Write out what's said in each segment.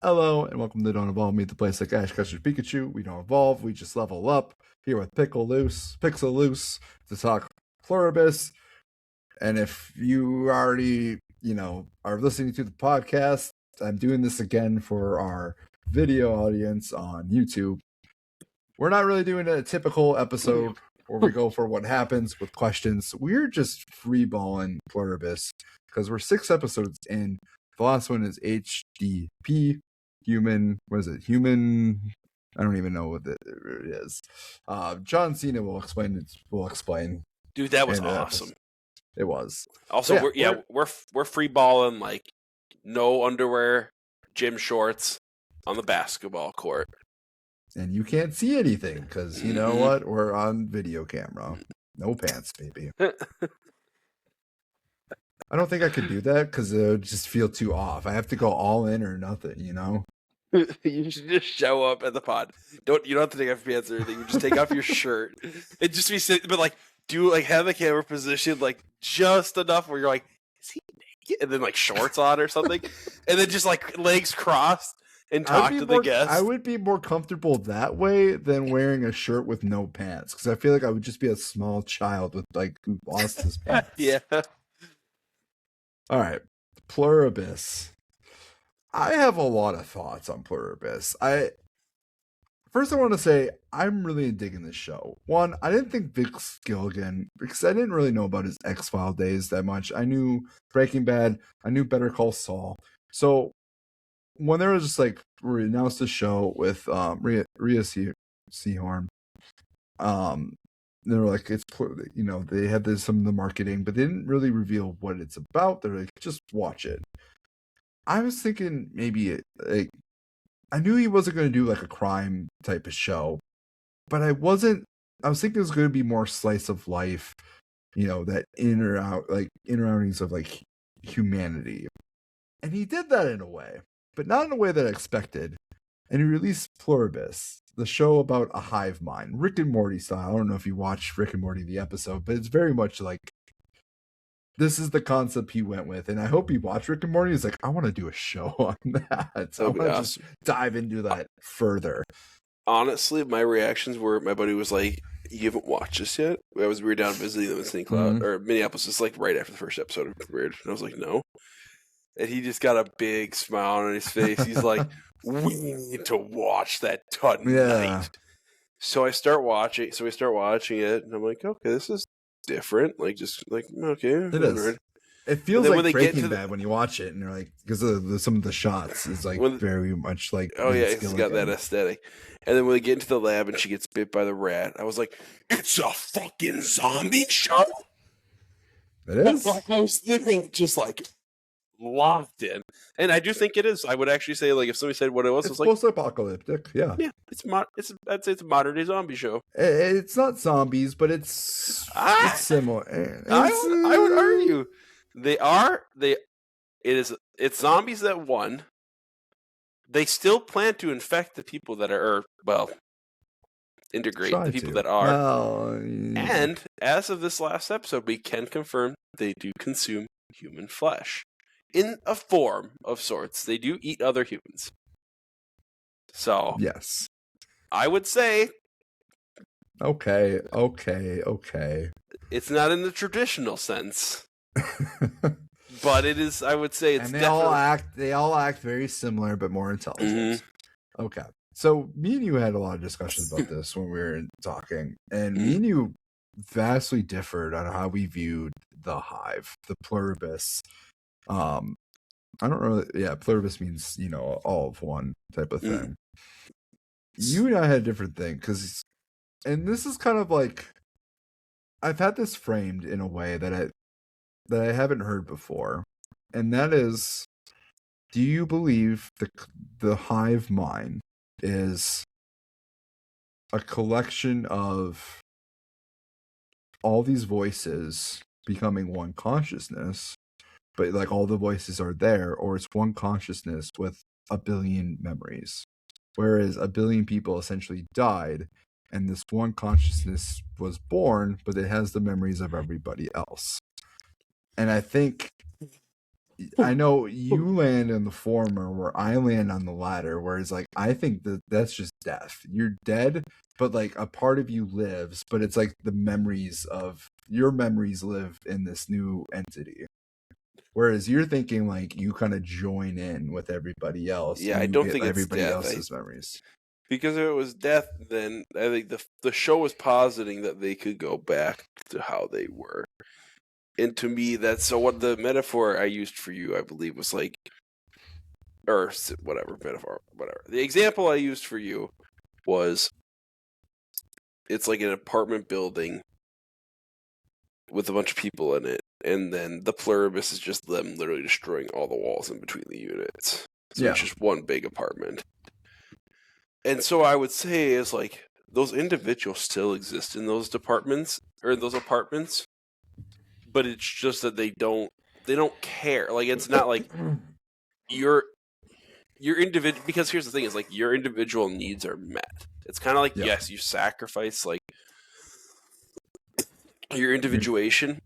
Hello, and welcome to Don't Evolve Me, the place like Ash Catcher Pikachu. We don't evolve, we just level up. Here with Pixelloose, to talk Pluribus. And if you already, are listening to the podcast, I'm doing this again for our video audience on YouTube. We're not really doing a typical episode where we go for what happens with questions. We're just freeballing Pluribus because we're 6 episodes in. The last one is HDP. Human, what is it? Human, I don't even know what it is. John Cena will explain. Dude, that was awesome. It was. Also, we're free balling, like no underwear, gym shorts on the basketball court, and you can't see anything because you know what? We're on video camera. No pants, baby. I don't think I could do that because it would just feel too off. I have to go all in or nothing, You should just show up at the pod. You don't have to take off your pants or anything. You just take off your shirt. It just be sitting, but have the camera positioned like just enough where you're like, is he naked? And then like shorts on or something, and then just like legs crossed and talk to the guests. I would be more comfortable that way than wearing a shirt with no pants because I feel like I would just be a small child with who lost his pants. Yeah. All right, Pluribus. I have a lot of thoughts on Pluribus. First I want to say I'm really digging this show. One, I didn't think Vince Gilligan, because I didn't really know about his X-File days that much. I knew Breaking Bad, I knew Better Call Saul. So when there was just we announced the show with Rhea Seehorn, they were like, it's, they had some of the marketing, but they didn't really reveal what it's about. They're like, just watch it. I was thinking maybe I knew he wasn't going to do a crime type of show, but I was thinking it was going to be more slice of life, that in or out, interroundings of humanity. And he did that in a way, but not in a way that I expected. And he released Pluribus, the show about a hive mind, Rick and Morty style. I don't know if you watched Rick and Morty, the episode, but it's very much this is the concept he went with, and I hope you watch Rick and Morty. He's like, I want to do a show on that. So I want to just dive into that further. Honestly, my reactions were, my buddy was like, you haven't watched this yet? We were down visiting them in St. Cloud, or Minneapolis, just right after the first episode of Weird. And I was like, no. And he just got a big smile on his face. He's like, we need to watch that tonight. So we start watching it, and I'm like, okay, this is different, okay, it is. It feels like Breaking Bad when you watch it, and you're like, because of some of the shots is very much like, oh yeah, it's got that aesthetic. And then when they get into the lab and she gets bit by the rat, I was like, it's a fucking zombie show. It is. I was literally just locked in, and I do think it is. I would actually say, if somebody said what it was, it's post-apocalyptic. Yeah, I'd say it's a modern day zombie show. It's not zombies, but it's similar. I would argue it's zombies that won. They still plan to infect the people that are, integrate the people that are. And as of this last episode, we can confirm they do consume human flesh. In a form of sorts. They do eat other humans. So, yes. I would say... Okay. It's not in the traditional sense. But it is, I would say it's they all act very similar, but more intelligent. Mm-hmm. Okay. So, me and you had a lot of discussions about this when we were talking. And me and you vastly differed on how we viewed the hive, the Pluribus. I don't really. Yeah, Pluribus means all of one type of thing. You and I had a different thing and this is kind of I've had this framed in a way that I haven't heard before, and that is, do you believe the hive mind is a collection of all these voices becoming one consciousness? But all the voices are there, or it's one consciousness with a billion memories. Whereas a billion people essentially died, and this one consciousness was born, but it has the memories of everybody else. And I think I know you land on the former where I land on the latter, whereas like I think that's just death. You're dead, but like a part of you lives, but it's like the memories of your memories live in this new entity. Whereas you're thinking like you kind of join in with everybody else Yeah, and I you don't get think it's everybody death. else's memories. Because if it was death, then I think the show was positing that they could go back to how they were. And to me, that's so. What the metaphor I used for you, I believe, was like, or whatever metaphor, whatever. The example I used for you was, it's like an apartment building with a bunch of people in it, and then the Pluribus is just them literally destroying all the walls in between the units. So it's just one big apartment. And so I would say is like those individuals still exist in those departments or in those apartments, but it's just that they don't care. Like it's not like your individual, because here's the thing is like your individual needs are met. It's kind of like yes, you sacrifice like your individuation.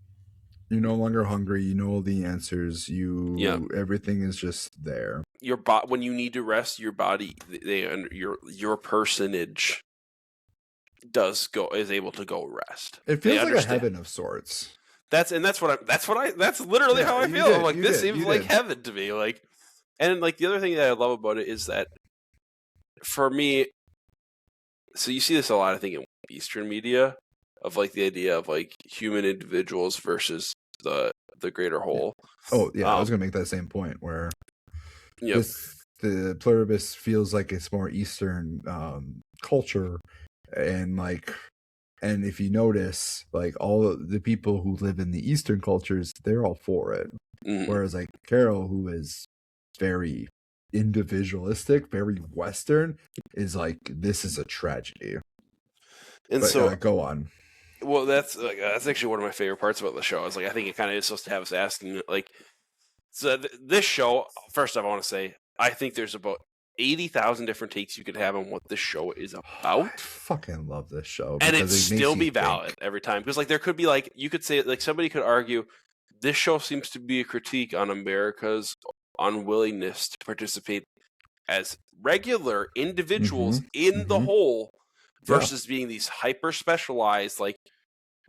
You're no longer hungry. You know all the answers. Everything is just there. Your when you need to rest, your body, your personage is able to go rest. It feels like a heaven of sorts. That's literally how I feel. I'm like, this seems like heaven to me. Like, and like the other thing that I love about it is that for me, so you see this a lot, I think, in Eastern media, of like the idea of like human individuals versus the greater whole. Oh yeah, I was gonna make that same point where the Pluribus feels like it's more Eastern culture, and if you notice, like all of the people who live in the Eastern cultures, they're all for it. Whereas like Carol, who is very individualistic, very Western, is like, this is a tragedy. And so go on. Well, that's actually one of my favorite parts about the show. Is like I think it kind of is supposed to have us asking like, so this show. First off, I want to say I think there's about 80,000 different takes you could have on what this show is about. I fucking love this show, and it'd still be valid every time, because like there could be like, you could say like somebody could argue this show seems to be a critique on America's unwillingness to participate as regular individuals in the whole. Versus being these hyper specialized, like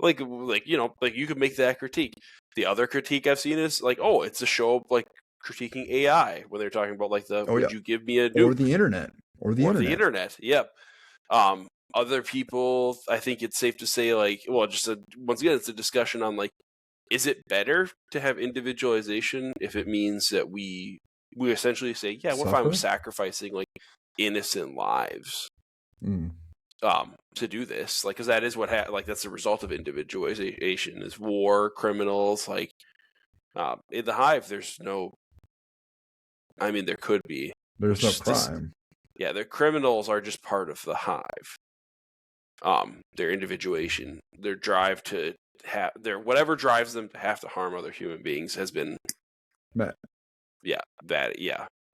you know, like you could make that critique. The other critique I've seen is like, oh, it's a show like critiquing AI when they're talking about like would you give me a nuke? Or the internet the internet. Yep. Other people, I think it's safe to say like, well, once again, it's a discussion on like, is it better to have individualization if it means that we essentially say, yeah, we're fine with sacrificing like innocent lives. To do this, like, because that is what like that's the result of individualization, is war, criminals. Like, in the Hive, there's no. I mean, there could be. There's no crime. Their criminals are just part of the Hive. Their individuation, their drive to have whatever drives them to have to harm other human beings has been met.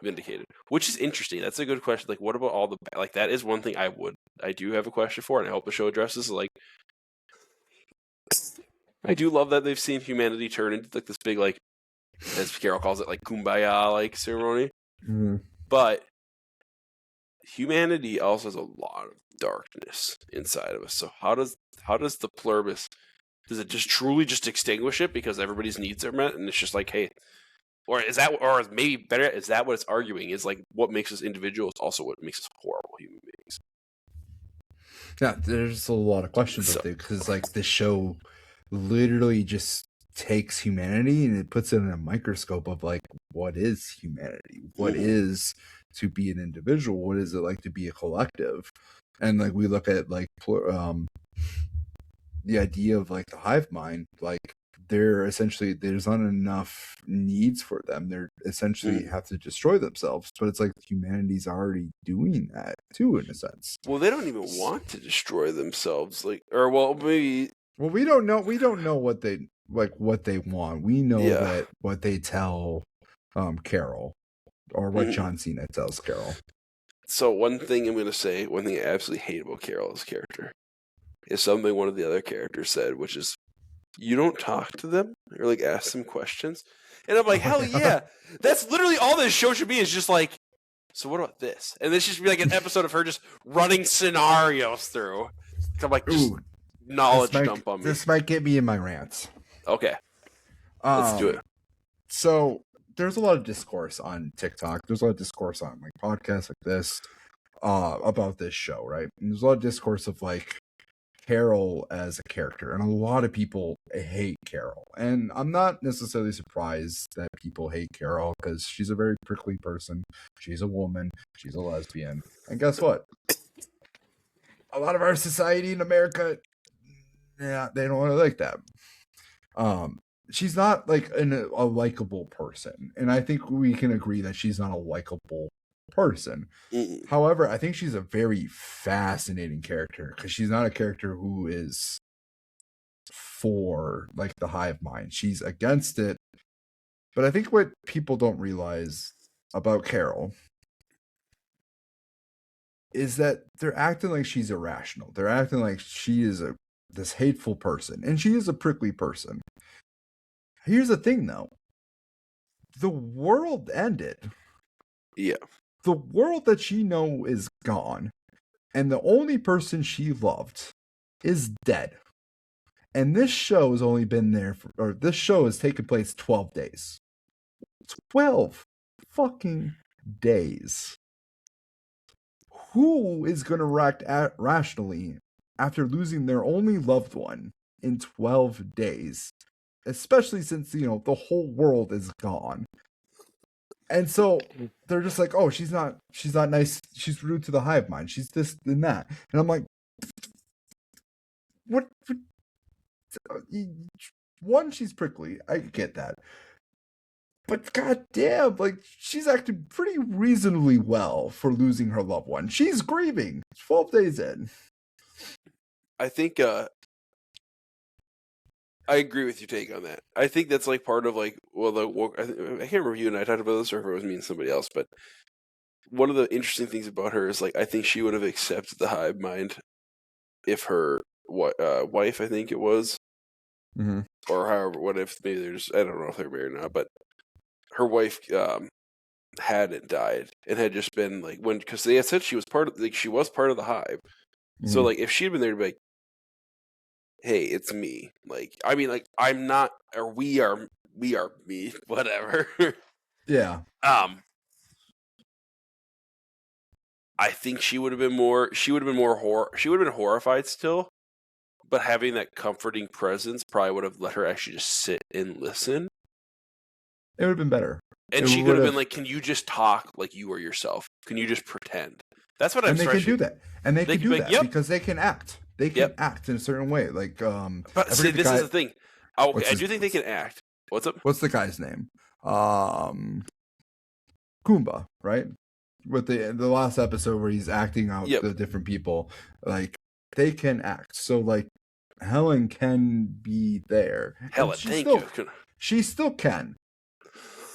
Vindicated, which is interesting. That's a good question. Like, what about all the like? That is one thing I do have a question for, and I hope the show addresses. Like, I do love that they've seen humanity turn into like this big, like, as Carol calls it, like kumbaya like ceremony. But humanity also has a lot of darkness inside of us. So how does the Pluribus, does it just truly just extinguish it because everybody's needs are met, and it's just like, hey. Or is that, or maybe better, is that what it's arguing? Is like what makes us individuals also what makes us horrible human beings? Yeah, there's a lot of questions with it, because like the show literally just takes humanity and it puts it in a microscope of like, what is humanity? What is to be an individual? What is it like to be a collective? And like we look at like the idea of like the hive mind, like they're essentially, there's not enough needs for them. They're essentially have to destroy themselves. But it's like humanity's already doing that too, in a sense. Well, they don't even want to destroy themselves. Like, or well, maybe. Well, we don't know what they want. We know that what they tell Carol, or what John Cena tells Carol. So one thing I'm going to say, one thing I absolutely hate about Carol's character is something one of the other characters said, which is, you don't talk to them or like ask them questions. And I'm like, hell yeah. That's literally all this show should be, is just like, so what about this? And this should be like an episode of her just running scenarios through. I'm like, just knowledge dump on me. This might get me in my rants. Okay. Let's do it. So there's a lot of discourse on TikTok. There's a lot of discourse on like podcasts like this about this show, right? And there's a lot of discourse of like Carol as a character, and a lot of people hate Carol. And I'm not necessarily surprised that people hate Carol, because she's a very prickly person. She's a woman. She's a lesbian. And guess what? A lot of our society in America, yeah, they don't really like that. She's not like a likable person, and I think we can agree that she's not a likable person. However, I think she's a very fascinating character, because she's not a character who is for like the hive mind. She's against it. But I think what people don't realize about Carol is that they're acting like she's irrational. They're acting like she is this hateful person, and she is a prickly person. Here's the thing, though. The world ended. Yeah. The world that she knows is gone, and the only person she loved is dead. And this show has only been there this show has taken place 12 days. 12 fucking days. Who is going to react rationally after losing their only loved one in 12 days? Especially since, the whole world is gone. And so they're just like, oh, she's not nice. She's rude to the hive mind. She's this and that. And I'm like, what? One, she's prickly. I get that. But goddamn, like, she's acted pretty reasonably well for losing her loved one. She's grieving 12 days in. I think, I agree with your take on that. I think that's like part of like, I can't remember if you and I talked about this or if it was me and somebody else, but one of the interesting things about her is like, I think she would have accepted the hive mind if her wife, I think it was, or however, what if maybe there's, I don't know if they're married or not, but her wife hadn't died and had just been like, because they had said she was part of the hive. So like, if she'd been there to be like, hey, it's me. Like, I mean, like, I'm not, or we are me, whatever. Yeah. I think she would have been horrified still, but having that comforting presence probably would have let her actually just sit and listen. It would have been better. And she could have been like, can you just talk like you are yourself? Can you just pretend? That's what I'm And they can do that. And they can do that because they can act. They can act in a certain way. Like, but see, this is the thing. I do think they can act. What's up? What's the guy's name? Kumba, right? With the last episode where he's acting out the different people, like, they can act. So like, Helen can be there. Helen, thank you. She still can.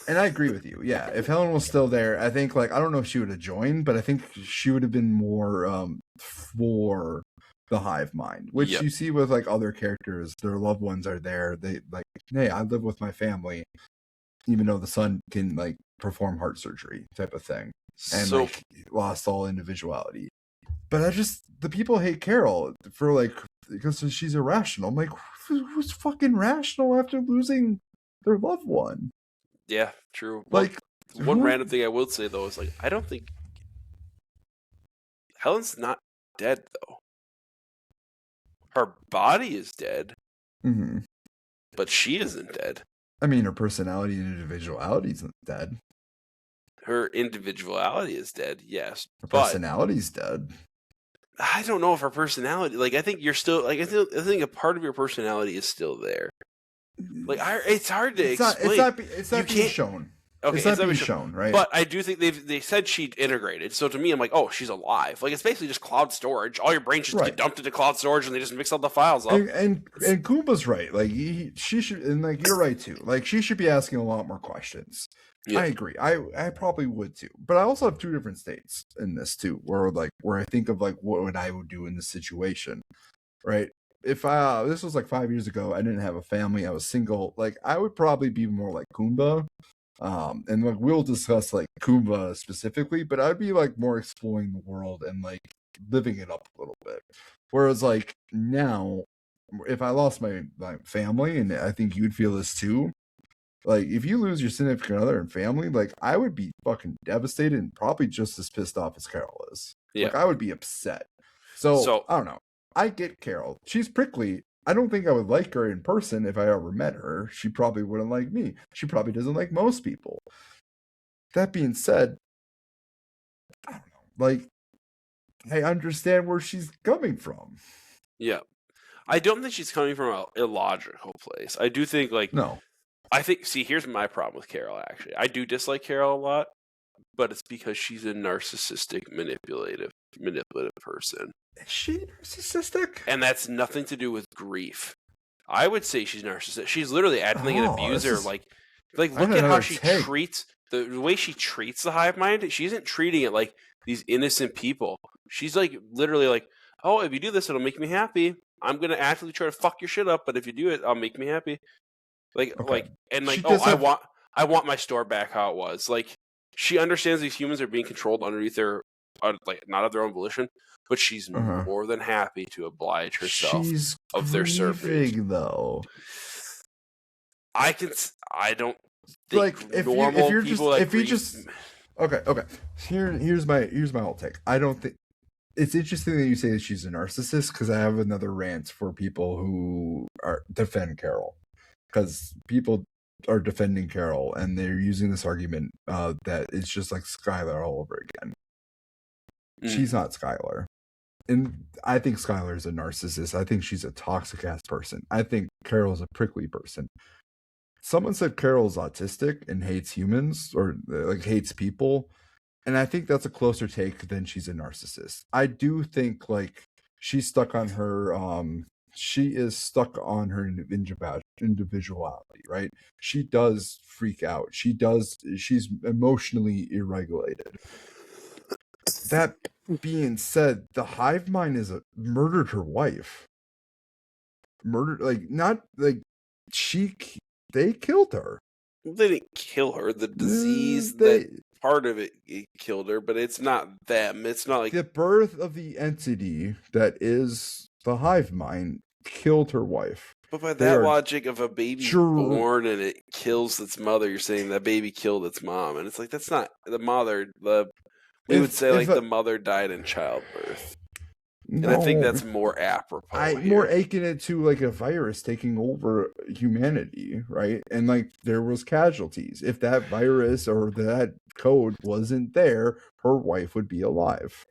And I agree with you. Yeah, if Helen was still there, I think, like, I don't know if she would have joined, but I think she would have been more for the hive mind, which you see with like other characters. Their loved ones are there. They like, hey, I live with my family, even though the son can like perform heart surgery type of thing, and like lost all individuality. But the people hate Carol for like, because she's irrational. I'm like, who's fucking rational after losing their loved one? Yeah, true. Well, Like, one random thing I will say though is like, I don't think Helen's not dead though. Her body is dead, but she isn't dead. I mean, her personality and individuality isn't dead. Her individuality is dead, yes. Her personality's dead. I don't know if her personality, like, I think you're still, like, I think a part of your personality is still there. Like, it's hard to explain. It's not being shown. Okay, it's not being shown, right? But I do think they said she integrated. So to me, I'm like, oh, she's alive. Like, it's basically just cloud storage. All your brains just get dumped into cloud storage, and they just mix all the files up. And Kumba's right. Like, she should, and like, you're right too. Like, she should be asking a lot more questions. Yeah. I agree. I probably would too. But I also have two different states in this too, where I think of like, what would I do in this situation, right? if I this was like 5 years ago, I didn't have a family, I was single. Like I would probably be more like Kumba. And like we'll discuss like Kumba specifically, but I'd be like more exploring the world and like living it up a little bit. Whereas like now, if I lost my family, and I think you'd feel this too, like if you lose your significant other and family, like I would be fucking devastated and probably just as pissed off as Carol is. Yeah. Like I would be upset. So I don't know. I get Carol. She's prickly. I don't think I would like her in person if I ever met her. She probably wouldn't like me. She probably doesn't like most people. That being said, I don't know. Like, I understand where she's coming from. Yeah. I don't think she's coming from an illogical place. I do think, like... No. I think, see, here's my problem with Carol, actually. I do dislike Carol a lot, but it's because she's a narcissistic, manipulative person. Is she narcissistic? And that's nothing to do with grief. I would say she's narcissistic. She's literally acting like an abuser. Like look at how she treats the way she treats the hive mind. She isn't treating it like these innocent people. She's like literally like, oh, if you do this, it'll make me happy. I'm gonna actively try to fuck your shit up, but if you do it, I'll make me happy. Like, I want my store back how it was. Like, she understands these humans are being controlled underneath their, like, not of their own volition, but she's more than happy to oblige herself of their service. Though. I don't think like if you're people just okay. Here's my whole take. I don't think it's interesting that you say that she's a narcissist because I have another rant for people who defend Carol. Because people are defending Carol and they're using this argument that it's just like Skylar all over again. She's not Skylar. And I think Skylar is a narcissist. I think she's a toxic ass person. I think Carol's a prickly person. Someone said Carol's autistic and hates humans or like hates people. And I think that's a closer take than she's a narcissist. I do think like she's stuck on her she is stuck on her individuality, right? She does freak out. She's emotionally irregulated. That being said, the hive mind murdered her wife. They killed her. They didn't kill her. The disease, part of it killed her, but it's not them. It's not like the birth of the entity that is the hive mind killed her wife. But by that logic of a baby born and it kills its mother, you're saying that baby killed its mom, and it's like that's not the mother. We would say the mother died in childbirth. No. And I think that's more apropos. More akin it to like a virus taking over humanity, right? And like there was casualties. If that virus or that code wasn't there, her wife would be alive.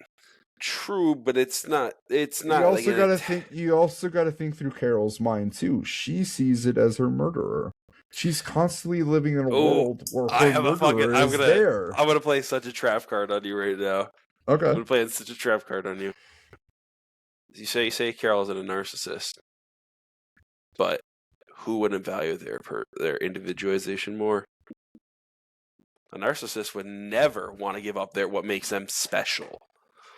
True, but it's not. You also got to think. You also got to think through Carol's mind too. She sees it as her murderer. She's constantly living in a world where her murderer is there. I'm gonna play such a trap card on you right now. Okay, I'm gonna play such a trap card on you. You say Carol isn't a narcissist, but who wouldn't value their individualization more? A narcissist would never want to give up what makes them special.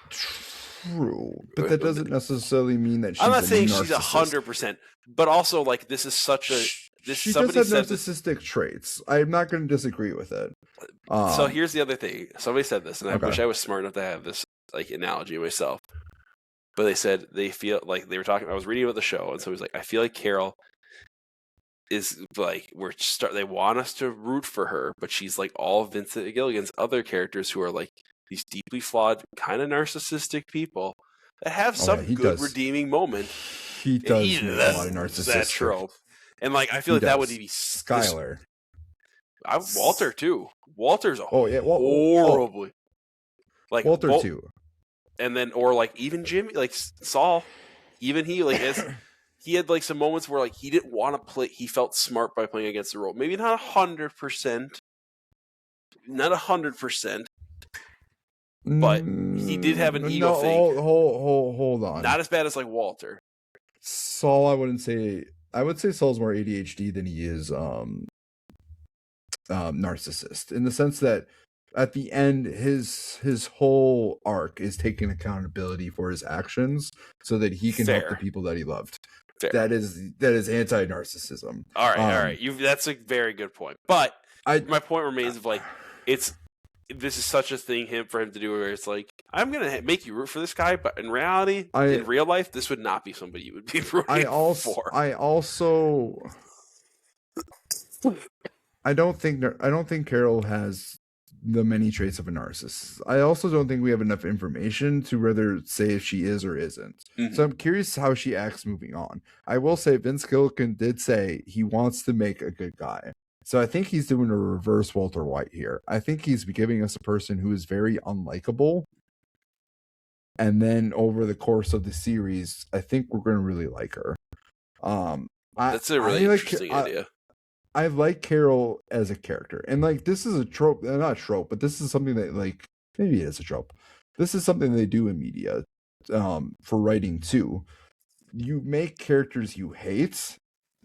True, but that doesn't necessarily mean that she's. I'm not saying she's 100%, but also like this is such a. She does have narcissistic traits. I'm not going to disagree with it. So here's the other thing. Somebody said this, and I wish I was smart enough to have this like analogy myself. But they said they feel like they were talking. I was reading about the show, and so it was like I feel like Carol is like they want us to root for her, but she's like all Vincent Gilligan's other characters who are like these deeply flawed, kind of narcissistic people that have some good redeeming moment. He does make a lot of narcissistic that trope, and like I feel like that would be Skylar. Walter too. Walter's horribly like Walter too. And then, or like even Jimmy, like Saul, even he like he had like some moments where like he didn't want to play. He felt smart by playing against the role. Maybe not 100%, not 100%, but he did have an ego thing. Hold on. Not as bad as like Walter. Saul, I would say Saul's more ADHD than he is narcissist, in the sense that at the end, his whole arc is taking accountability for his actions so that he can help the people that he loved. Fair. That is anti-narcissism. All right. That's a very good point. But my point remains of like, this is such a thing for him to do where it's like, I'm gonna make you root for this guy, but in reality, in real life, this would not be somebody you would be rooting for. I don't think Carol has the many traits of a narcissist. I also don't think we have enough information to whether say if she is or isn't. Mm-hmm. So I'm curious how she acts moving on. I will say Vince Gilligan did say he wants to make a good guy. So I think he's doing a reverse Walter White here. I think he's giving us a person who is very unlikable. And then over the course of the series, I think we're going to really like her. That's a really interesting idea. I like Carol as a character. And like this is a trope, not a trope, but this is something that like maybe it is a trope. This is something they do in media for writing too. You make characters you hate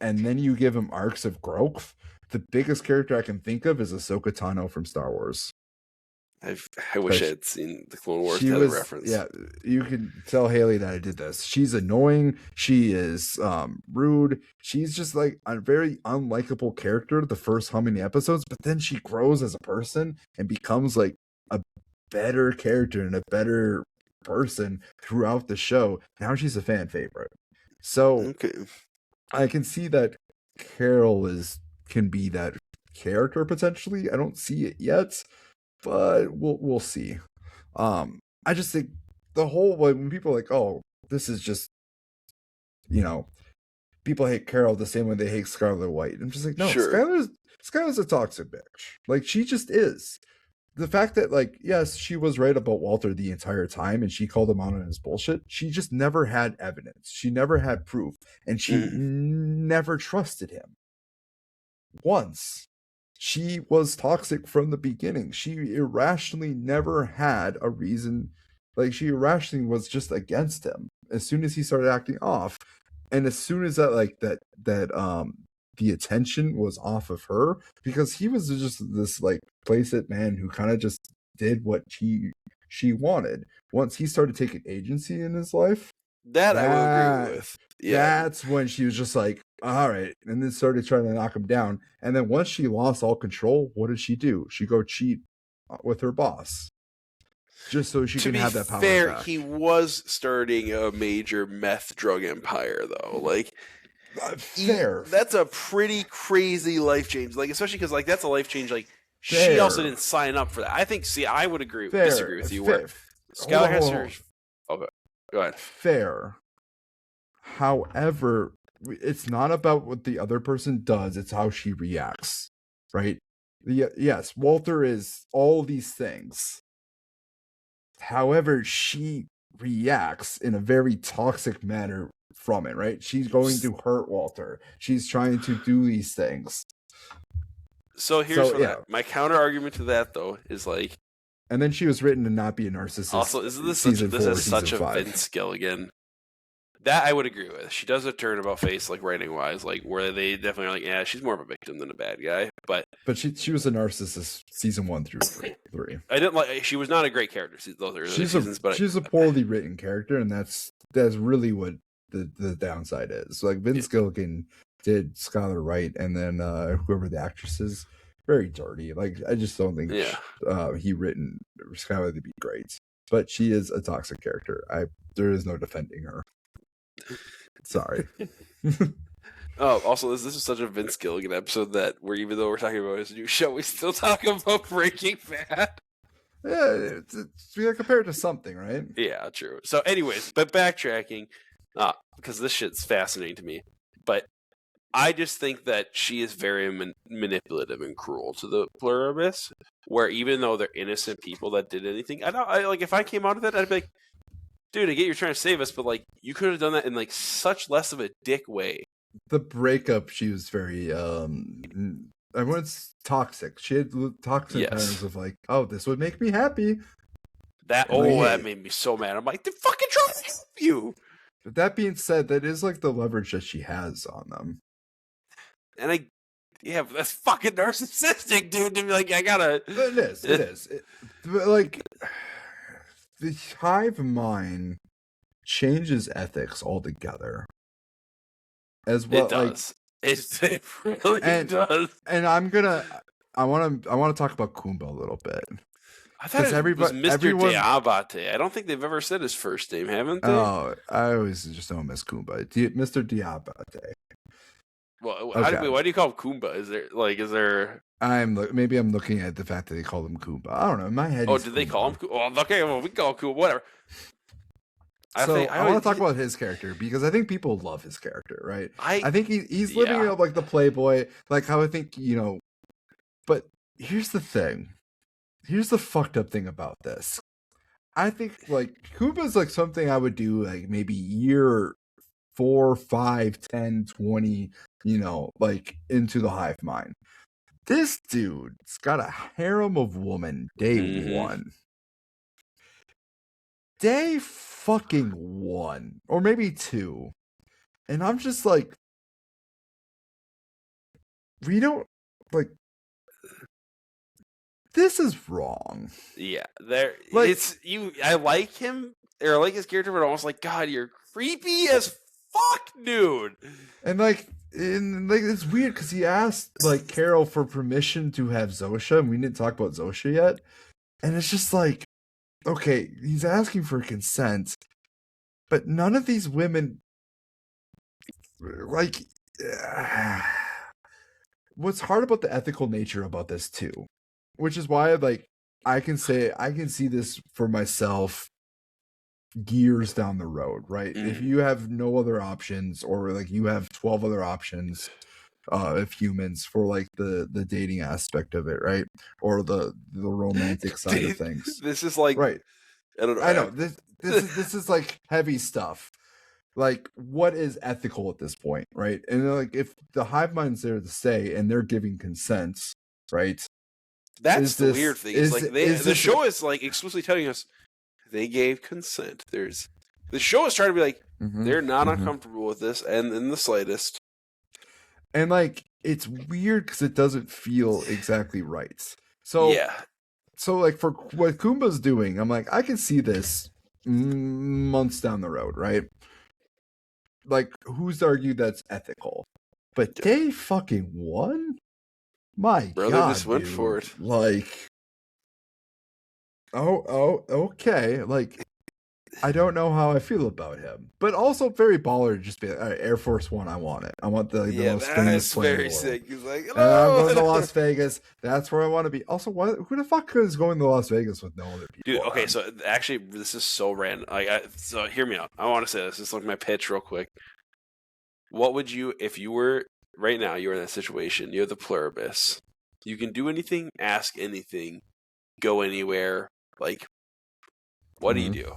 and then you give them arcs of growth. The biggest character I can think of is Ahsoka Tano from Star Wars. I wish I had seen the Clone Wars to have a reference. Yeah, you can tell Haley that I did this. She's annoying. She is rude. She's just like a very unlikable character the first how many episodes, but then she grows as a person and becomes like a better character and a better person throughout the show. Now she's a fan favorite. So I can see that Carol can be that character potentially. I don't see it yet. But we'll see. I just think the whole when people are like, oh, this is just, people hate Carol the same way they hate Scarlet White. I'm just like, no, sure. Skylar's a toxic bitch. Like she just is. The fact that like, yes, she was right about Walter the entire time, and she called him out on his bullshit. She just never had evidence. She never had proof, and she never trusted him. Once. She was toxic from the beginning. She irrationally never had a reason. Like she irrationally was just against him as soon as he started acting off. And as soon as that the attention was off of her, because he was just this like playset man who kind of just did what she wanted. Once he started taking agency in his life, that I will agree with. Yeah. That's when she was just like, all right, and then started trying to knock him down. And then once she lost all control, what did she do? She go cheat with her boss, just so she can have that power. To be fair, back. He was starting a major meth drug empire, though. Like, fair. That's a pretty crazy life change. Like, especially because like that's a life change. Like, she also didn't sign up for that. I think. See, I would disagree with you. Where Skylar has her. Okay, go ahead. Fair. However, it's not about what the other person does, it's how she reacts, right? Yes, Walter is all these things. However, she reacts in a very toxic manner from it, right? She's going to hurt Walter. She's trying to do these things. So here's that. My counter argument to that, though, is like... And then she was written to not be a narcissist. Also, isn't this is such a Vince Gilligan... That I would agree with. She does a turnabout face, like writing wise, like where they definitely are like, yeah, she's more of a victim than a bad guy. But she was a narcissist season 1 through 3. I didn't like. She was not a great character. Those are seasons, but she's a poorly written character, and that's really what the downside is. Like Vince Gilligan did Skylar right, and then whoever the actress is, very dirty. Like I just don't think he written Skylar to be great. But she is a toxic character. There is no defending her. Sorry. Also, this is such a Vince Gilligan episode that even though we're talking about his new show, we still talk about Breaking Bad. Yeah, we gotta compare it to something, right? Yeah, true. So, anyways, but backtracking, because this shit's fascinating to me. But I just think that she is very manipulative and cruel to the Pluribus. Where even though they're innocent people that did anything, like if I came out of it, I'd be like, dude, I get you're trying to save us, but like you could have done that in like such less of a dick way. The breakup, she was very everyone's toxic. She had toxic patterns of like, oh, this would make me happy. That made me so mad. I'm like, they're fucking trying to help you. But that being said, that is like the leverage that she has on them. And Yeah, but that's fucking narcissistic, dude. To be like, I gotta. It is. Like, the hive mind changes ethics altogether. As well, it does. It really does. And I want to talk about Kumba a little bit. I thought it was Mr. Diabate. I don't think they've ever said his first name, haven't they? Oh, I always just know him as Kumba. Mr. Diabate. Well, why do you call him Kumba? Is there? Maybe I'm looking at the fact that they called him Kumba. I don't know. In my head. Oh, did they call him? Oh, okay. Well, we call him Kumba. Whatever. I want to talk about his character because I think people love his character, right? I think he's living up like the playboy, like how I think But here's the thing. Here's the fucked up thing about this. I think like Kumba's like something I would do like maybe year 4, 5, 10, 20, like into the hive mind. This dude's got a harem of women day one. Day fucking 1. Or maybe 2. And I'm just like, we don't like. This is wrong. Yeah, I like him, or I like his character, but almost like, God, you're creepy as fuck, dude. And it's weird because he asked like Carol for permission to have Zosha, and we didn't talk about Zosha yet. And it's just like, okay, he's asking for consent, but none of these women, like, what's hard about the ethical nature about this too, which is why like I can see this for myself years down the road, right? If you have no other options, or like you have 12 other options of humans for like the dating aspect of it, right? Or the romantic side of things. This is like, right. I don't know. I know this is like heavy stuff. Like, what is ethical at this point, right? And like, if the hive mind's there to stay and they're giving consent, right? That's the weird thing. It's like the show is like explicitly telling us they gave consent. The show is trying to be like, they're not uncomfortable with this, and in the slightest. And like, it's weird because it doesn't feel exactly right. So yeah. So like for what Kumba's doing, I'm like, I can see this months down the road, right? Like, who's to argue that's ethical? But day fucking 1? My brother God, just went dude. for it. Like, okay. Like, I don't know how I feel about him, but also very baller to just be like, all right, Air Force One, I want it. I want the most famous plane in the world. Sick. He's like, hello. And I'm going to Las Vegas. That's where I want to be. Also, who the fuck is going to Las Vegas with no other people? Dude, okay, so actually, this is so random. So hear me out. I want to say this. Just like my pitch real quick. What would you, if you were, right now, you were in that situation, you're the Pluribus. You can do anything, ask anything, go anywhere. Like, what do you do?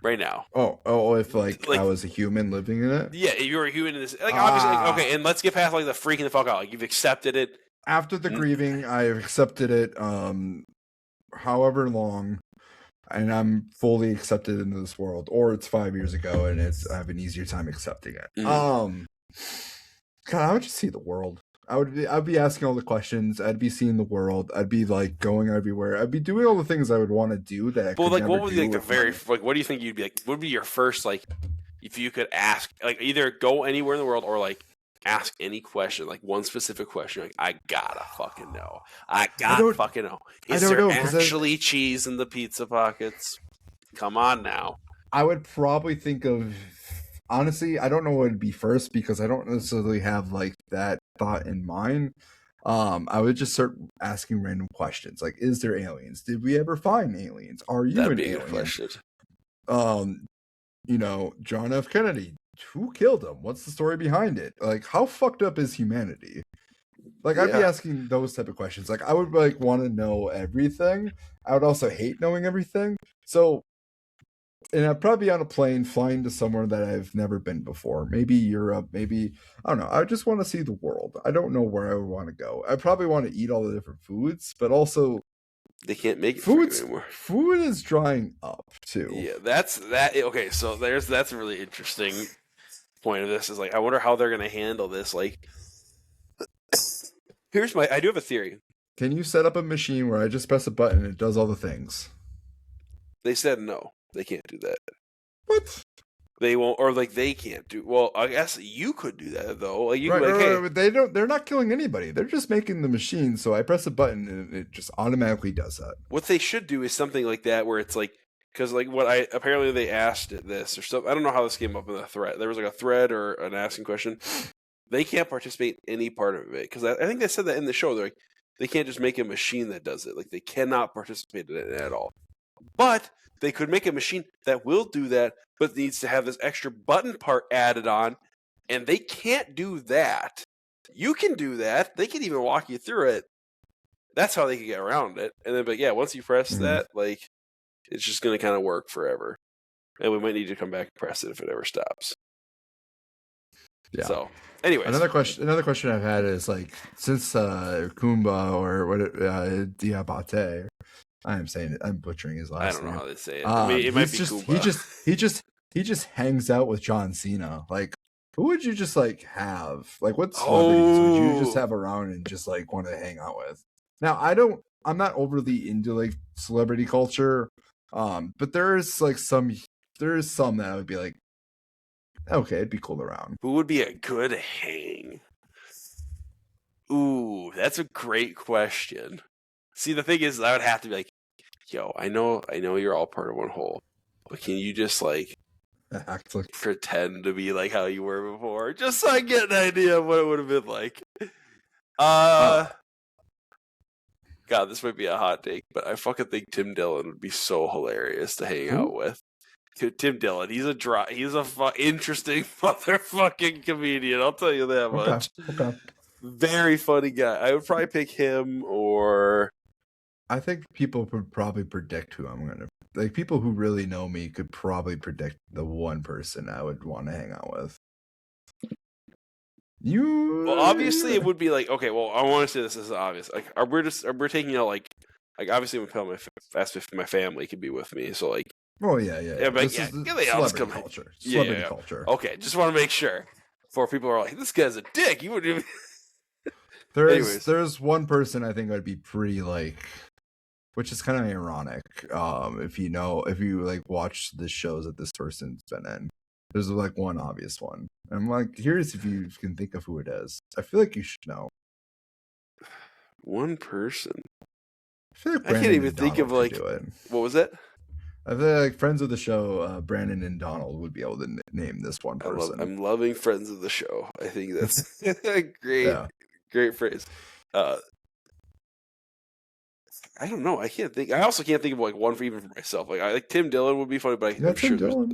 Right now. Oh! If like I was a human living in it. Yeah, if you were a human in this, like obviously, like, okay. And let's get past like the freaking the fuck out. Like you've accepted it. After the grieving, I've accepted it. However long, and I'm fully accepted into this world. Or it's 5 years ago, and I have an easier time accepting it. God, I would just see the world. I'd be asking all the questions. I'd be seeing the world. I'd be like going everywhere. I'd be doing all the things I would want to do that. Well, like, what would be like the very like? What do you think you'd be like? What would be your first like? If you could ask, like, either go anywhere in the world or like ask any question, like one specific question. Like, I gotta fucking know. I gotta fucking know. Is there actually cheese in the pizza pockets? Come on now. I would probably think of. Honestly, I don't know what would be first because I don't necessarily have like that thought in mind. I would just start asking random questions like, is there aliens? Did we ever find aliens? Are you an alien? Question. John F. Kennedy, who killed him? What's the story behind it? Like, how fucked up is humanity? Like, I'd be asking those type of questions. Like, I would like want to know everything. I would also hate knowing everything. So, and I'd probably be on a plane flying to somewhere that I've never been before. Maybe Europe, maybe, I don't know. I just want to see the world. I don't know where I would want to go. I probably want to eat all the different foods, but also they can't make it for you anymore. Food is drying up too. Yeah, that's that. Okay, so that's a really interesting point of this. Is like, I wonder how they're going to handle this. Like, I do have a theory. Can you set up a machine where I just press a button and it does all the things? They said no, they can't do that. What? They won't, or like they can't do. Well, I guess you could do that though. Like you Right, could, like, hey, they don't. They're not killing anybody. They're just making the machine. So I press a button and it just automatically does that. what they should do is something like that, where it's like, because like what I apparently they asked this or something. I don't know how this came up in the thread. There was like a thread or an asking question. They can't participate in any part of it because I think they said that in the show. They're like, they can't just make a machine that does it. Like they cannot participate in it at all. But they could make a machine that will do that, but needs to have this extra button part added on, and they can't do that. You can do that. They can even walk you through it. That's how they can get around it. And then, but yeah, once you press that, like, it's just going to kind of work forever. And we might need to come back and press it if it ever stops. Yeah. So, anyways. Another question I've had is, like, since Kumba or what Diabate, I'm butchering his last name. I don't know how they say it. I mean, it might be Kumba. He just hangs out with John Cena. Like, who would you just like have? Like, what celebrities would you just have around and just like want to hang out with? Now, I'm not overly into like celebrity culture, but there is some that I would be like, okay, it'd be cool around. Who would be a good hang? Ooh, that's a great question. See, the thing is, I would have to be like, yo, I know you're all part of one whole, but can you just like act like pretend to be like how you were before, just so I get an idea of what it would have been like? God, this might be a hot take, but I fucking think Tim Dillon would be so hilarious to hang out with. Tim Dillon, he's a interesting motherfucking comedian. I'll tell you that much. Okay. Very funny guy. I would probably pick him, or I think people would probably predict who I'm gonna like. People who really know me could probably predict the one person I would want to hang out with. Well, obviously it would be like, okay, well, I want to say this is obvious. Like, we're taking out like obviously my family could be with me, so like. Oh yeah. But yeah, celebrity culture. Celebrity culture. Okay, just want to make sure. Before people are like, this guy's a dick. You wouldn't even. There's one person I think I'd be pretty like, which is kind of ironic. If you like watch the shows that this person's been in, there's like one obvious one. And I'm like, here's if you can think of who it is. I feel like you should know. One person. I feel like I can't even think of like. What was it? I feel like friends of the show, Brandon and Donald would be able to name this one person. I'm loving friends of the show. I think that's a great phrase. I don't know. I can't think. I also can't think of like one for even for myself. Like I like Tim Dillon would be funny, but I'm sure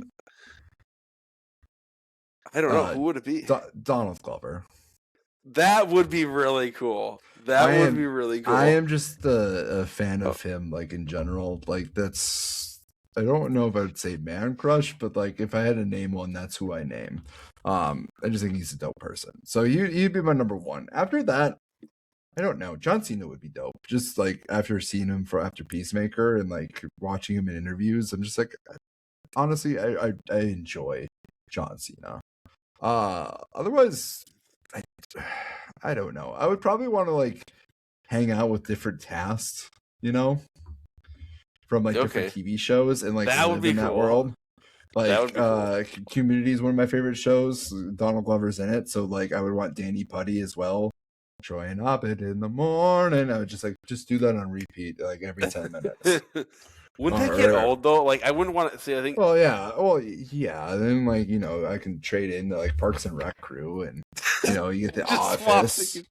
I don't know who would it be. Donald Glover. That would be really cool. That would be really cool. I am just a fan of him, like in general. Like that's. I don't know if I would say man crush, but like if I had to name one, that's who I name. I just think he's a dope person. So he'd be my number one. After that, I don't know. John Cena would be dope. Just like after seeing him after Peacemaker and like watching him in interviews, I'm just like, honestly, I enjoy John Cena. Otherwise, I don't know. I would probably want to like hang out with different casts, from like different TV shows and like that would be in cool. that world. Like that would be cool. Community is one of my favorite shows. Donald Glover's in it, so like I would want Danny Putty as well. Troy and Abed in the morning. I would just do that on repeat like every 10 minutes. Wouldn't that get old though? Like I wouldn't want to see. I think. Well, yeah. Then like I can trade in like Parks and Rec crew, and you get the Office.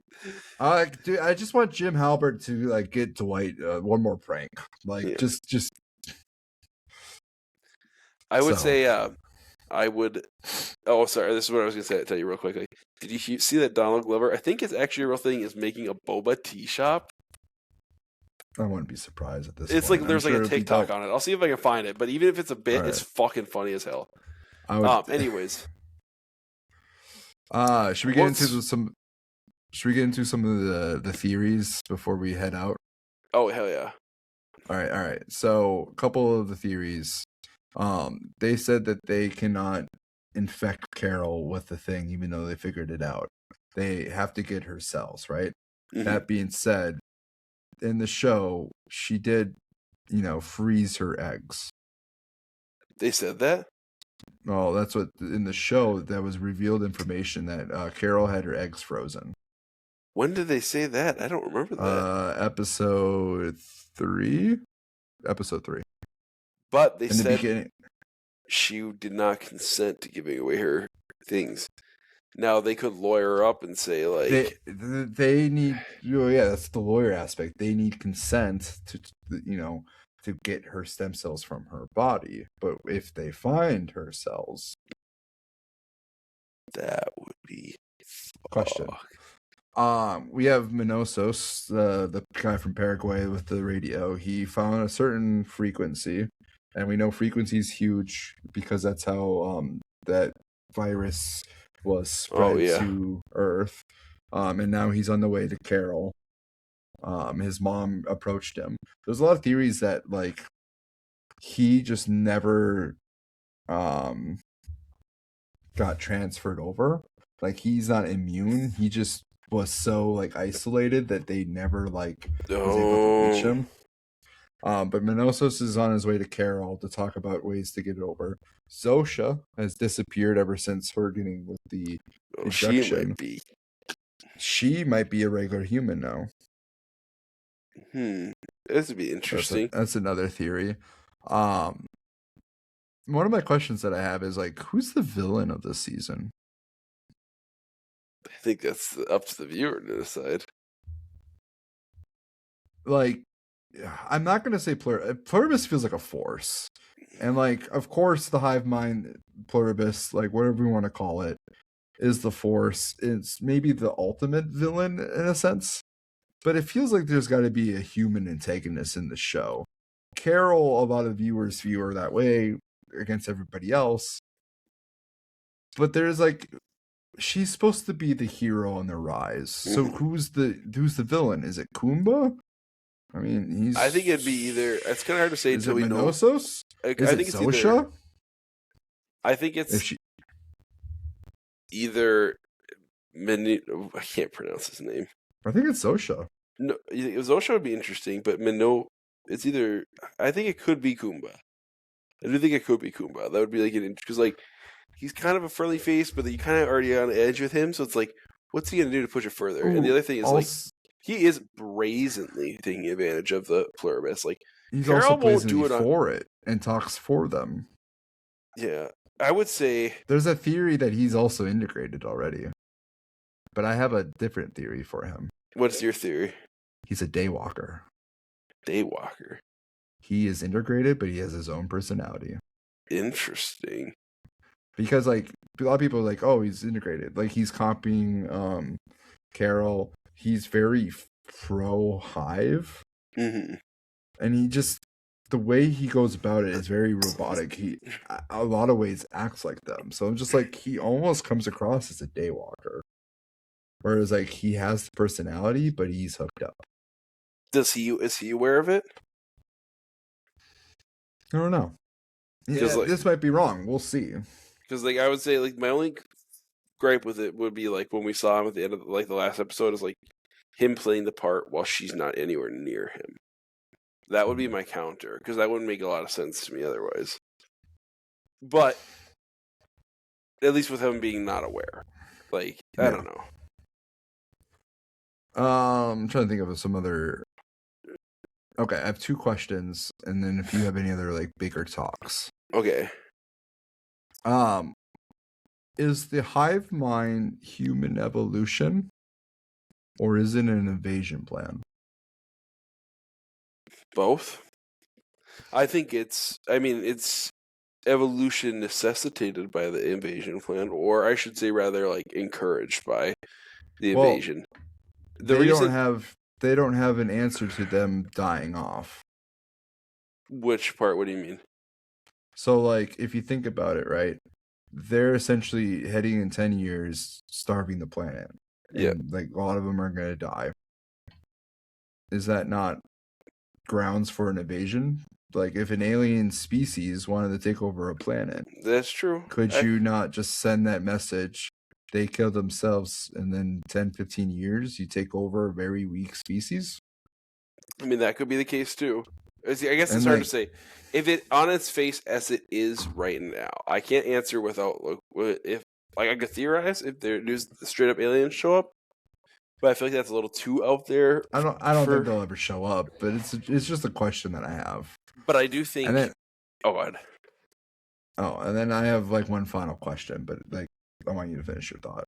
Dude, I just want Jim Halpert to like get Dwight one more prank. Like just. I would say I would. Oh, sorry. This is what I was going to tell you real quickly. Did you see that Donald Glover? I think it's actually a real thing. Is making a boba tea shop. I wouldn't be surprised at this. It's point. like there's like a TikTok on it. I'll see if I can find it. But even if it's a bit, it's fucking funny as hell. Anyways, should we get into some? Should we get into some of the theories before we head out? Oh hell yeah! All right. So a couple of the theories. They said that they cannot infect Carol with the thing, even though they figured it out. They have to get her cells, right? That being said, in the show, she did, freeze her eggs. They said that? Oh, that's what in the show that was revealed information that Carol had her eggs frozen. When did they say that? I don't remember that. Episode 3. But they in the said beginning, she did not consent to giving away her things. Now they could lawyer her up and say like they need. Oh yeah, that's the lawyer aspect. They need consent to get her stem cells from her body. But if they find her cells, that would be question. We have Minosos, the guy from Paraguay with the radio. He found a certain frequency, and we know frequency is huge because that's how that virus was spread to Earth. And now he's on the way to Carol. His mom approached him. There's a lot of theories that like he just never got transferred over. Like he's not immune. He just was so like isolated that they never like was able to reach him. But Minosos is on his way to Carol to talk about ways to get it over. Zosha has disappeared ever since her getting with the injection. She might be a regular human now. This would be interesting. That's another theory. One of my questions that I have is like, who's the villain of this season? I think that's up to the viewer to decide. Like, I'm not going to say Pluribus feels like a force. And, like, of course, the hive mind, Pluribus, like, whatever we want to call it, is the force. It's maybe the ultimate villain in a sense. But it feels like there's got to be a human antagonist in the show. Carol, a lot of viewers view her that way against everybody else. But there's, like, she's supposed to be the hero on the rise. So who's the villain? Is it Kumba? I mean, I think it'd be either. It's kind of hard to say until we know. Minosos? I think it's Zosha? I think it's either. I can't pronounce his name. I think it's Zosha. No, Zosha would be interesting, but it's either. I think it could be Kumba. I do think it could be Kumba. That would be like because like he's kind of a friendly face, but you kind of already on the edge with him. So it's like, what's he gonna do to push it further? And the other thing is like. He is brazenly taking advantage of the Pluribus. Like he's Carol also brazenly for it and talks for them. Yeah, I would say there's a theory that he's also integrated already, but I have a different theory for him. What's your theory? He's a daywalker. Daywalker. He is integrated, but he has his own personality. Interesting. Because like a lot of people are like, oh, he's integrated. Like he's copying Carol. He's very pro hive, and he just the way he goes about it is very robotic. He, a lot of ways, acts like them. So I'm just like he almost comes across as a daywalker, whereas like he has the personality, but he's hooked up. Is he aware of it? I don't know. Yeah, like, this might be wrong. We'll see. Because like I would say, like my only gripe with it would be like when we saw him at the end of like the last episode is like him playing the part while she's not anywhere near him. That would be my counter because that wouldn't make a lot of sense to me otherwise. But at least with him being not aware, like I don't know. I'm trying to think of some other. Okay, I have 2 questions, and then if you have any other like bigger talks. Okay. Is the hive mind human evolution, or is it an invasion plan? Both. I think it's evolution necessitated by the invasion plan, or I should say rather like encouraged by the invasion. They don't have an answer to them dying off. Which part? What do you mean? So like if you think about it, right? They're essentially heading in 10 years starving the planet. Yeah. Like a lot of them are going to die. Is that not grounds for an invasion? Like if an alien species wanted to take over a planet. That's true. Could you not just send that message they kill themselves, and then 10, 15 years, you take over a very weak species. I mean, that could be the case too. I guess And it's hard to say. If it on its face as it is right now, I can't answer without if I could theorize if there's straight up aliens show up, but I feel like that's a little too out there. I don't think they'll ever show up, but it's just a question that I have. But I do think. And then, go ahead. Oh, and then I have like one final question, but like I want you to finish your thought.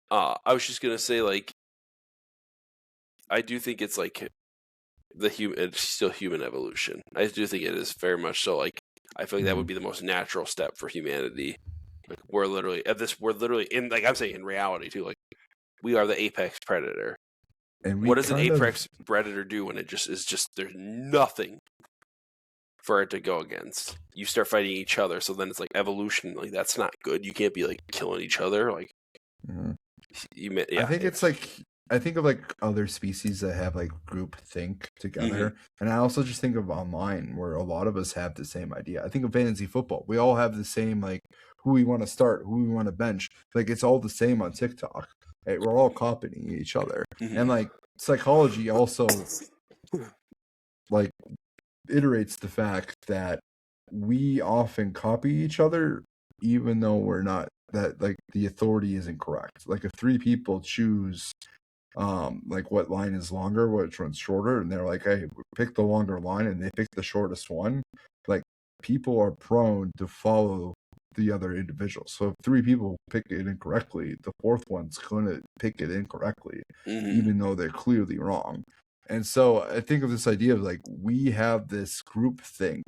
I was just gonna say, like, I do think it's like it's still human evolution. I do think it is very much so. Like, I feel like that would be the most natural step for humanity. Like, we're literally in, like I'm saying, in reality too. Like, we are the apex predator. And what does an apex predator do when it just there's nothing for it to go against? You start fighting each other, so then it's like evolution. Like, that's not good. You can't be like killing each other. Like, I think it's like, I think of like other species that have like group think together, and I also just think of online where a lot of us have the same idea. I think of fantasy football. We all have the same, like, who we want to start, who we want to bench. Like, it's all the same on TikTok. Right? We're all copying each other, and like psychology also like iterates the fact that we often copy each other, even though we're not. That like the authority isn't correct. Like if three people choose like what line is longer, which one's shorter, and they're like, hey, pick the longer line, and they pick the shortest one, like people are prone to follow the other individuals. So if three people pick it incorrectly, the fourth one's gonna pick it incorrectly, even though they're clearly wrong. And so I think of this idea of like we have this group think,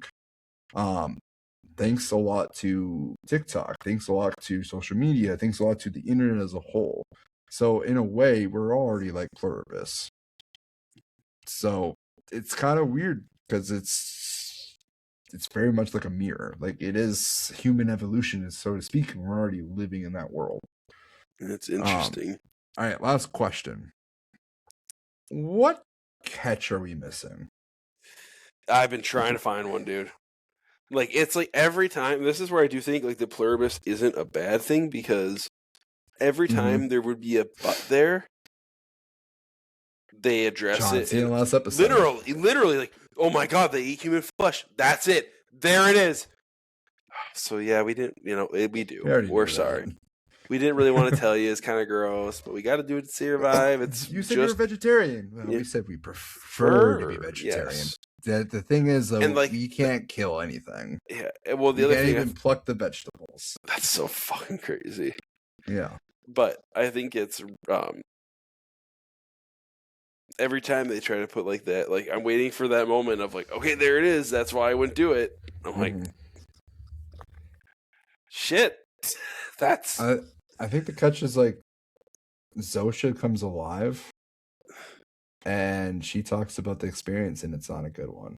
thanks a lot to TikTok, thanks a lot to social media, thanks a lot to the internet as a whole. So in a way, we're already like Pluribus. So it's kind of weird because it's very much like a mirror. Like it is human evolution, so to speak, and we're already living in that world. That's interesting. All right, last question. What catch are we missing? I've been trying to find one, dude. Like, it's like every time, this is where I do think like the Pluribus isn't a bad thing, because every time there would be a but there, they address it. In the last episode. Literally, like, oh my god, they eat human flesh. That's it. There it is. So yeah, we didn't, we do. We're sorry. We didn't really want to tell you. It's kind of gross, but we got to do it to survive. You said you're a vegetarian. Well, we said we prefer to be vegetarian. Yes. The thing is, though, like, we can't kill anything. Yeah. Well, the other thing, even pluck the vegetables. That's so fucking crazy. Yeah. But I think it's every time they try to put like that, like I'm waiting for that moment of like, okay, there it is. That's why I wouldn't do it. I'm like, shit. That's. I think the catch is like Zosha comes alive and she talks about the experience, and it's not a good one.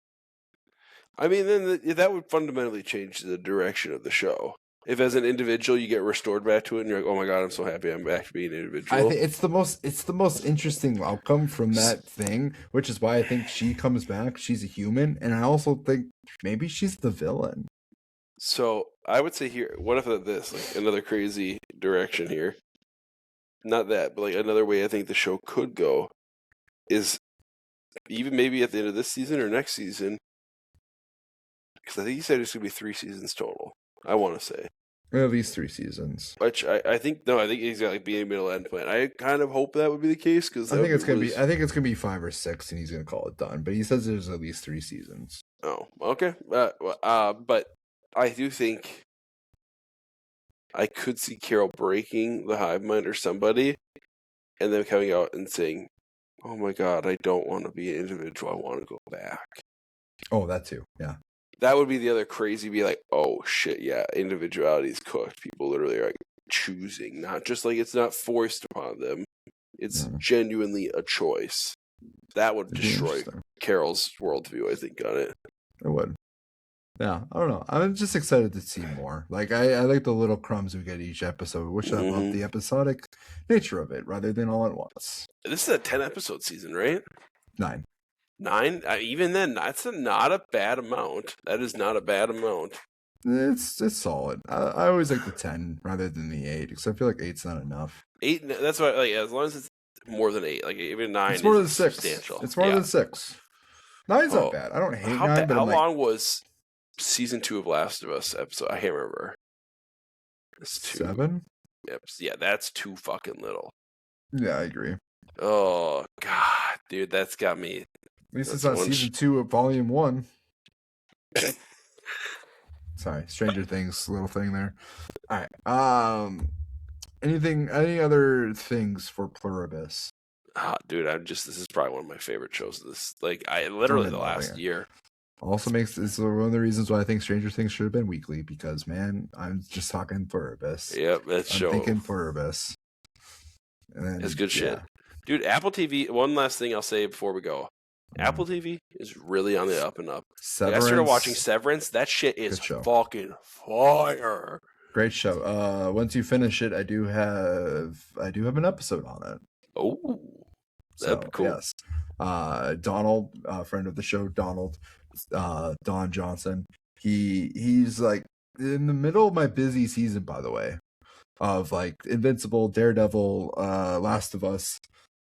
I mean, then that would fundamentally change the direction of the show. If as an individual you get restored back to it, and you're like, "Oh my god, I'm so happy I'm back to being an individual." I think it's the most interesting outcome from that thing, which is why I think she comes back. She's a human, and I also think maybe she's the villain. So I would say here, what if this, like another crazy direction here? Not that, but like another way I think the show could go is even maybe at the end of this season or next season, because I think you said it's gonna be 3 seasons total. I want to say at least 3 seasons. Which I think he's got like being a middle end plan. I kind of hope that would be the case, because I think it's gonna be 5 or 6, and he's gonna call it done. But he says there's at least 3 seasons. Oh, okay. But I do think I could see Carol breaking the hive mind or somebody, and then coming out and saying, "Oh my god, I don't want to be an individual. I want to go back." Oh, that too. Yeah. That would be the other crazy. Be like, oh shit, yeah, individuality is cooked. People literally are like choosing, not just like it's not forced upon them. It's genuinely a choice. That would destroy Carol's worldview, I think, on it. It would. Yeah, I don't know. I'm just excited to see more. Like, I like the little crumbs we get each episode, which I love the episodic nature of it, rather than all at once. This is a 10-episode season, right? 9. 9? Even then, that's not a bad amount. That is not a bad amount. It's solid. I always like the 10 rather than the 8 because I feel like 8's not enough. 8. That's why, like, as long as it's more than 8, like even 9 It's more than is 6. substantial. It's more than 6. 9's not Oh, bad. I don't hate how 9, but how I'm like, long was season 2 of Last of Us episode? I can't remember. It's 2. 7? Yep. Yeah, that's too fucking little. Yeah, I agree. Oh god, dude, that's got me. At least That's it's not one season 2 of volume 1. Sorry, Stranger Things little thing there. All right. Any other things for Pluribus? Dude, this is probably one of my favorite shows of this. Like, I literally the last year. Also it's one of the reasons why I think Stranger Things should have been weekly because, man, I'm just talking Pluribus. Yep, I'm thinking Pluribus. It's good shit. Dude, Apple TV, one last thing I'll say before we go. Apple TV is really on the up and up. Like, I started watching Severance. That shit is fucking fire. Great show. Once you finish it, I do have an episode on it. Oh, that'd be cool. Yes. Donald, friend of the show, Don Johnson. He's like in the middle of my busy season, by the way, of like Invincible, Daredevil, Last of Us.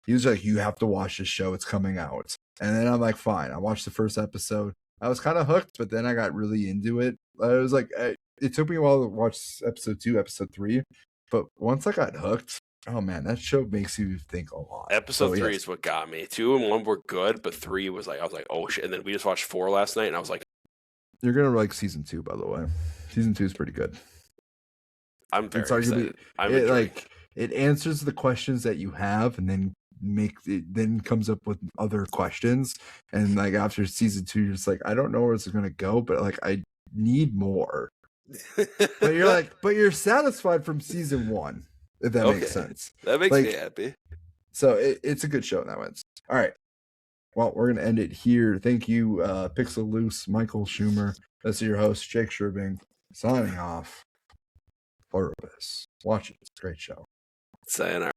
He was like, you have to watch this show. It's coming out. And then I'm like, fine. I watched the first episode. I was kind of hooked, but then I got really into it. I was like, it took me a while to watch episode 2, episode 3. But once I got hooked, oh man, that show makes you think a lot. Episode 3 is what got me. 2 and 1 were good, but 3 was like, I was like, oh shit. And then we just watched 4 last night, and I was like, you're gonna like season 2, by the way. Season 2 is pretty good. I'm very excited. It answers the questions that you have, and then comes up with other questions. And like after season 2, you're just like, I don't know where it's gonna go, but like I need more. But you're satisfied from season 1. If that makes sense. That makes me happy. So it's a good show in that sense. All right. Well, we're going to end it here. Thank you, Pixelloose, Michael Schumer. That's your host, Jake Sherbing, signing off. Pluribus. Watch it. It's a great show. Sayonara.